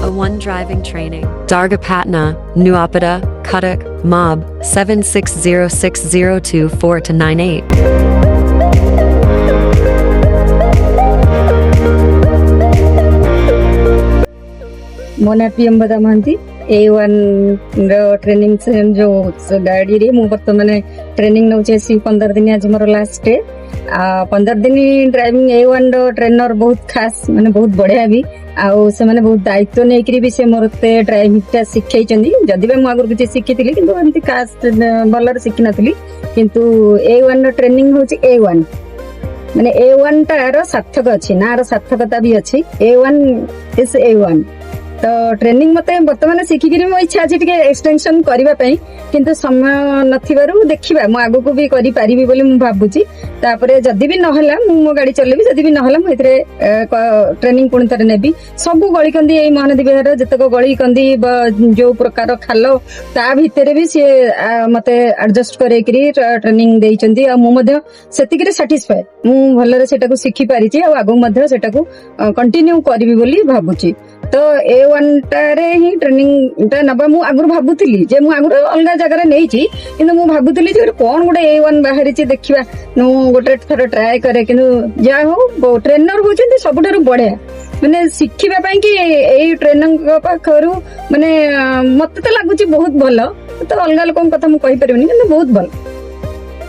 A1 driving training. Dargapatna, Nuapata, Cuttack, Mob 760602 मो ना Priyambada Mohanty A1 training जो गाड़ी रे मु बर्तमान ट्रेनिंग नौ 15 दिन आज मोर लास्ट डे 15 दिन ड्राइविंग A1 ट्रेनर बहुत खास माने बहुत बढ़िया भी आउ से माने बहुत दायित्व नै करी भी से मोरते ड्राइविंग टा सिखै चंदी जदी बे मु आगर किछि सिखितिली किंतु एंती खास बलर सिखि नथली किंतु A1 ट्रेनिंग होची A1 माने A1 टार सार्थक अछि नार सार्थकता भी अछि A1 इज A1 तो ट्रेनिंग मते वर्तमान शिखिकी मो इच्छा अछि टिके एक्सटेंशन करबा पई किंतु समय नथिबारु देखिबा मो आगो को भी करि पारिबी बोली मु भाबुची तापरे जदी भी नहला मो गाड़ी चलेबी जदी भी नहला मु इतरे ट्रेनिंग पुणी तरे नेबी सब गळी कंदी एई महानदी बिहार जतक गळी कंदी जो प्रकार खालो ता भितरे भी से मते एडजस्ट करे करी ट्रेनिंग देई चंदी आ मु मध्ये सेतिकरे सैटिस्फाई मु भलरे सेटाको सिखि पारिची आ आगो मध्ये सेटाको कंटिन्यू करबी बोली भाबुची तो A1 टारे ही ट्रेनिंग ता नबा मु आगुर भाबुतिली जे मु आगुर अलगा जगह नै छी किंतु मु भाबुतिली जे कोन गुडे A1 बाहरी छी देखिबा नु गोटे थोर ट्राई करे किंतु जा हो ट्रेनर होचंती सबटारु बढ़िया माने शिखिबा पई कि एई ट्रेनर पाखरु माने मते तो लागुची बहुत भलो तो अलगा लोकन कथा मु कहि परबिनी किंतु बहुत भलो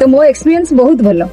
तो मो एक्सपीरियंस बहुत भलो।